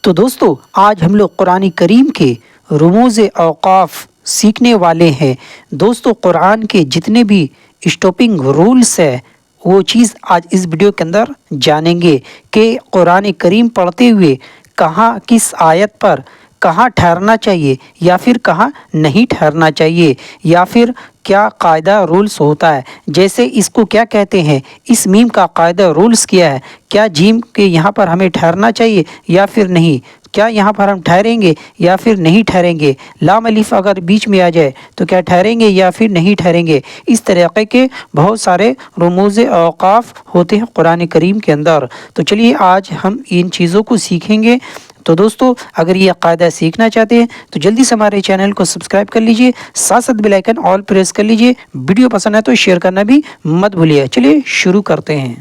تو دوستو آج ہم لوگ قرآن کریم کے رموز اوقاف سیکھنے والے ہیں۔ دوستو قرآن کے جتنے بھی اسٹاپنگ رولز ہے وہ چیز آج اس ویڈیو کے اندر جانیں گے کہ قرآن کریم پڑھتے ہوئے کہاں کس آیت پر کہاں ٹھہرنا چاہیے یا پھر کہاں نہیں ٹھہرنا چاہیے، یا پھر کیا قاعدہ رولز ہوتا ہے، جیسے اس کو کیا کہتے ہیں، اس میم کا قاعدہ رولز کیا ہے، کیا جیم کے یہاں پر ہمیں ٹھہرنا چاہیے یا پھر نہیں، کیا یہاں پر ہم ٹھہریں گے یا پھر نہیں ٹھہریں گے، لام الف اگر بیچ میں آ جائے تو کیا ٹھہریں گے یا پھر نہیں ٹھہریں گے۔ اس طریقے کے بہت سارے رموز اوقاف ہوتے ہیں قرآن کریم کے اندر، تو چلیے آج ہم ان چیزوں کو سیکھیں گے۔ تو دوستو اگر یہ قاعدہ سیکھنا چاہتے ہیں تو جلدی سے ہمارے چینل کو سبسکرائب کر لیجئے، ساتھ ساتھ بیل آئیکن آل پریس کر لیجئے، ویڈیو پسند ہے تو شیئر کرنا بھی مت بھولیے۔ چلیے شروع کرتے ہیں۔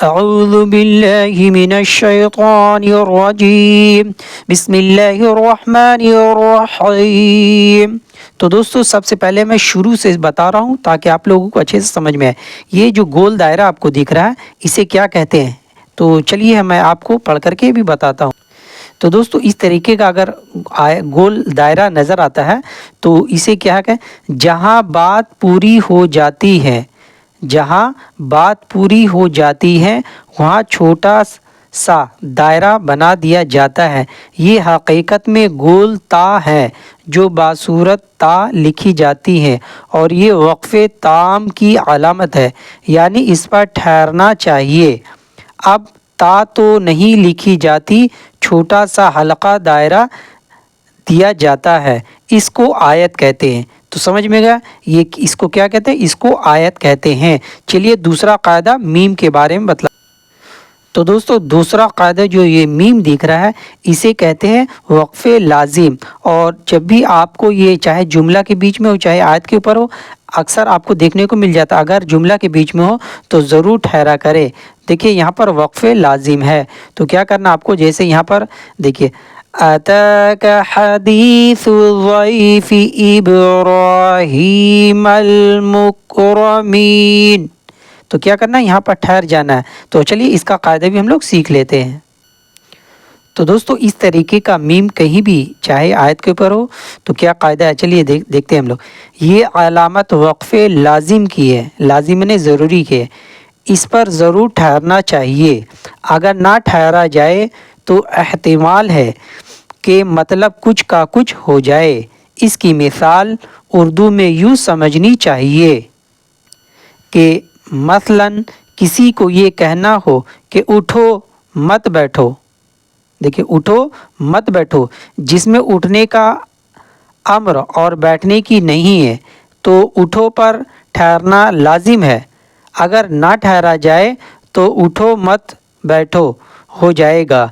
اعوذ باللہ من الشیطان الرجیم، بسم اللہ الرحمن الرحیم۔ تو دوستو سب سے پہلے میں شروع سے بتا رہا ہوں تاکہ آپ لوگوں کو اچھے سے سمجھ میں آئے۔ یہ جو گول دائرہ آپ کو دکھ رہا ہے اسے کیا کہتے ہیں، تو چلیے میں آپ کو پڑھ کر کے بھی بتاتا ہوں۔ تو دوستو اس طریقے کا اگر گول دائرہ نظر آتا ہے تو اسے کیا کہیں، جہاں بات پوری ہو جاتی ہے، جہاں بات پوری ہو جاتی ہے وہاں چھوٹا سا دائرہ بنا دیا جاتا ہے۔ یہ حقیقت میں گول تا ہے جو باصورت تا لکھی جاتی ہے، اور یہ وقفے تام کی علامت ہے، یعنی اس پر ٹھہرنا چاہیے۔ اب تا تو نہیں لکھی جاتی، چھوٹا سا حلقہ دائرہ دیا جاتا ہے، اس کو آیت کہتے ہیں۔ تو سمجھ میں گیا یہ اس کو کیا کہتے ہیں، اس کو آیت کہتے ہیں۔ چلیے دوسرا قاعدہ میم کے بارے میں بتلا۔ تو دوستو دوسرا قاعدہ جو یہ میم دکھ رہا ہے اسے کہتے ہیں وقف لازم، اور جب بھی آپ کو یہ چاہے جملہ کے بیچ میں ہو چاہے آیت کے اوپر ہو، اکثر آپ کو دیکھنے کو مل جاتا اگر جملہ کے بیچ میں ہو تو ضرور ٹھہرا کرے۔ دیکھیے یہاں پر وقف لازم ہے تو کیا کرنا آپ کو، جیسے یہاں پر دیکھیے اتاک حدیث ضیف ابراہیم المکرمین، تو کیا کرنا ہے یہاں پر ٹھہر جانا ہے۔ تو چلیے اس کا قاعدہ بھی ہم لوگ سیکھ لیتے ہیں۔ تو دوستو اس طریقے کا میم کہیں بھی چاہے آیت کے اوپر ہو تو کیا قاعدہ ہے، چلیے دیکھتے ہیں ہم لوگ۔ یہ علامت وقف لازم کی ہے، لازم نے ضروری کی ہے، اس پر ضرور ٹھہرنا چاہیے۔ اگر نہ ٹھہرا جائے تو احتمال ہے کہ مطلب کچھ کا کچھ ہو جائے۔ اس کی مثال اردو میں یوں سمجھنی چاہیے کہ مثلاً کسی کو یہ کہنا ہو کہ اٹھو مت بیٹھو، دیکھیں اٹھو مت بیٹھو، جس میں اٹھنے کا امر اور بیٹھنے کی نہیں ہے، تو اٹھو پر ٹھہرنا لازم ہے۔ اگر نہ ٹھہرا جائے تو اٹھو مت بیٹھو ہو جائے گا،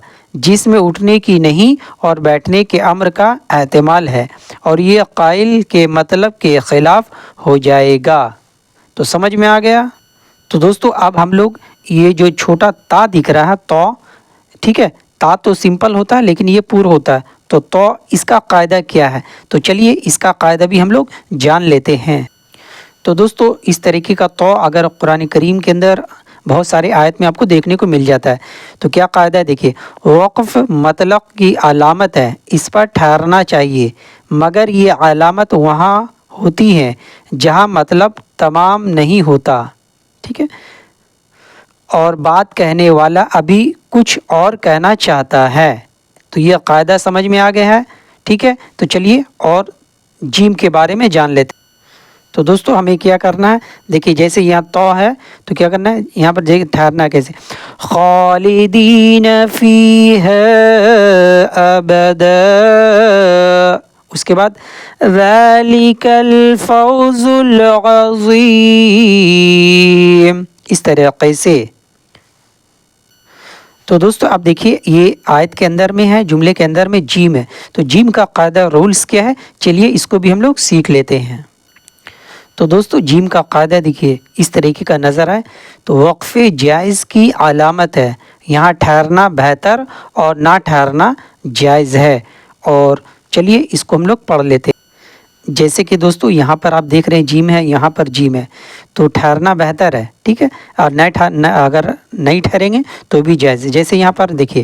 جس میں اٹھنے کی نہیں اور بیٹھنے کے امر کا احتمال ہے، اور یہ قائل کے مطلب کے خلاف ہو جائے گا۔ تو سمجھ میں آ گیا؟ تو دوستو اب ہم لوگ یہ جو چھوٹا تا دکھ رہا ہے تو، ٹھیک ہے، تا تو سمپل ہوتا ہے لیکن یہ پور ہوتا ہے، تو اس کا قاعدہ کیا ہے، تو چلیے اس کا قاعدہ بھی ہم لوگ جان لیتے ہیں۔ تو دوستو اس طریقے کا تو اگر قرآن کریم کے اندر بہت سارے آیت میں آپ کو دیکھنے کو مل جاتا ہے، تو کیا قاعدہ ہے، دیکھیے وقف مطلق کی علامت ہے، اس پر ٹھہرنا چاہیے، مگر یہ علامت وہاں ہوتی ہے جہاں مطلب تمام نہیں ہوتا، ٹھیک ہے، اور بات کہنے والا ابھی کچھ اور کہنا چاہتا ہے۔ تو یہ قاعدہ سمجھ میں آ گیا ہے، ٹھیک ہے۔ تو چلیے اور جیم کے بارے میں جان لیتے ہیں۔ تو دوستو ہمیں کیا کرنا ہے، دیکھیے جیسے یہاں تو ہے تو کیا کرنا ہے، یہاں پر ٹھہرنا ہے کیسے، خالدین فیہا ابدا، اس کے بعد ذالک الفوز العظیم، اس طریقے سے۔ تو دوستو اب دیکھیے یہ آیت کے اندر میں ہے، جملے کے اندر میں جیم ہے، تو جیم کا قاعدہ رولز کیا ہے، چلیے اس کو بھی ہم لوگ سیکھ لیتے ہیں۔ تو دوستو جیم کا قاعدہ دیکھیے اس طریقے کا نظر ہے، تو وقف جائز کی علامت ہے، یہاں ٹھہرنا بہتر اور نہ ٹھہرنا جائز ہے، اور چلیے اس کو ہم لوگ پڑھ لیتے ہیں۔ جیسے کہ دوستو یہاں پر آپ دیکھ رہے ہیں جیم ہے، یہاں پر جیم ہے، تو ٹھہرنا بہتر ہے، ٹھیک ہے، اور اگر نہیں ٹھہریں گے تو بھی جائز ہے۔ جیسے یہاں پر دیکھیے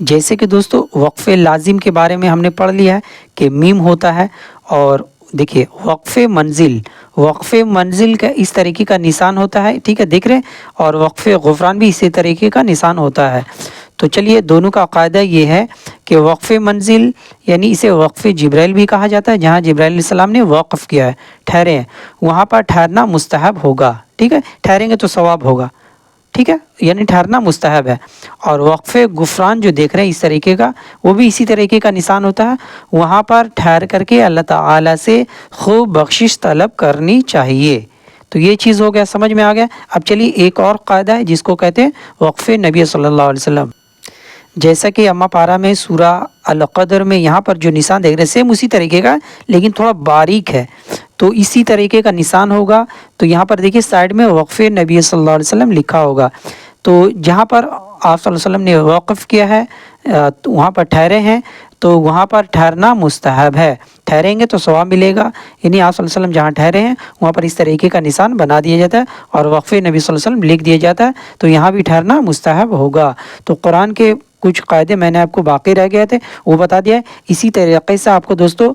جیسے کہ دوستو وقف لازم کے بارے میں ہم نے پڑھ لیا ہے کہ میم ہوتا ہے، اور دیکھیے وقف منزل کا اس طریقے کا نشان ہوتا ہے، ٹھیک ہے، دیکھ رہے ہیں، اور وقف غفران بھی اسی طریقے کا نشان ہوتا ہے۔ تو چلیے دونوں کا قاعدہ یہ ہے کہ وقف منزل یعنی اسے وقف جبرائیل بھی کہا جاتا ہے، جہاں جبرائیل علیہ السلام نے وقف کیا ہے، ٹھہرے ہیں، وہاں پر ٹھہرنا مستحب ہوگا، ٹھیک ہے، ٹھہریں گے تو ثواب ہوگا، ٹھیک ہے، یعنی ٹھہرنا مستحب ہے۔ اور وقف غفران جو دیکھ رہے ہیں اس طریقے کا، وہ بھی اسی طریقے کا نشان ہوتا ہے، وہاں پر ٹھہر کر کے اللہ تعالیٰ سے خوب بخشش طلب کرنی چاہیے۔ تو یہ چیز ہو گیا، سمجھ میں آ گیا۔ اب چلیے ایک اور قاعدہ ہے جس کو کہتے ہیں وقف نبی صلی اللہ علیہ وسلم۔ جیسا کہ اما پارہ میں سورہ القدر میں یہاں پر جو نشان دیکھ رہے ہیں سیم اسی طریقے کا لیکن تھوڑا باریک ہے، تو اسی طریقے کا نشان ہوگا۔ تو یہاں پر دیکھیے سائڈ میں وقف نبی صلی اللہ علیہ وسلم لکھا ہوگا، تو جہاں پر آپ صلی اللہ علیہ وسلم نے وقف کیا ہے وہاں پر ٹھہرے ہیں، تو وہاں پر ٹھہرنا مستحب ہے، ٹھہریں گے تو ثواب ملے گا، یعنی آپ صلی اللہ علیہ وسلم جہاں ٹھہرے ہیں وہاں پر اس طریقے کا نشان بنا دیا جاتا ہے اور وقف نبی صلی اللہ علیہ وسلم لکھ دیا جاتا ہے، تو یہاں بھی ٹھہرنا مستحب ہوگا۔ تو قرآن کے کچھ قاعدے میں نے آپ کو باقی رہ گئے تھے وہ بتا دیا ہے۔ اسی طریقے سے آپ کو دوستو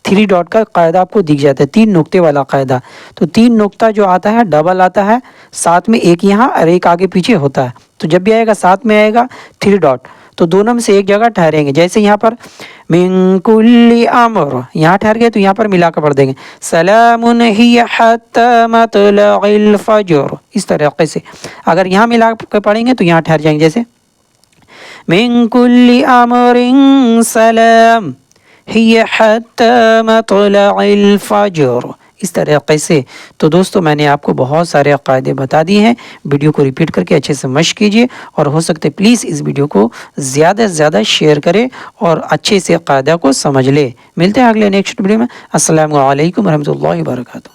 3 ڈاٹ کا قاعدہ آپ کو دکھ جاتا ہے، 3 نقطے والا قاعدہ۔ تو 3 نقطہ جو آتا ہے ڈبل آتا ہے، ساتھ میں ایک یہاں اور ایک آگے پیچھے ہوتا ہے، تو جب بھی آئے گا ساتھ میں آئے گا 3 ڈاٹ، تو دونوں میں سے ایک جگہ ٹھہریں گے۔ جیسے یہاں پر من کل امر یہاں ٹھہر گئے تو یہاں پر ملا کر پڑھ دیں گے سلام ہی حتی مطلع الفجر، اس طریقے سے اگر یہاں ملا کر پڑھیں گے تو یہاں ٹھہر جائیں گے، جیسے من کل امر سلام ہی حتی مطلع الفجر، اس طریقے سے۔ تو دوستو میں نے آپ کو بہت سارے قاعدے بتا دیے ہیں، ویڈیو کو ریپیٹ کر کے اچھے سے مشق کیجیے، اور ہو سکتے پلیز اس ویڈیو کو زیادہ سے زیادہ شیئر کریں اور اچھے سے قاعدہ کو سمجھ لے۔ ملتے ہیں اگلے نیکسٹ ویڈیو میں۔ السلام علیکم ورحمۃ اللہ وبرکاتہ۔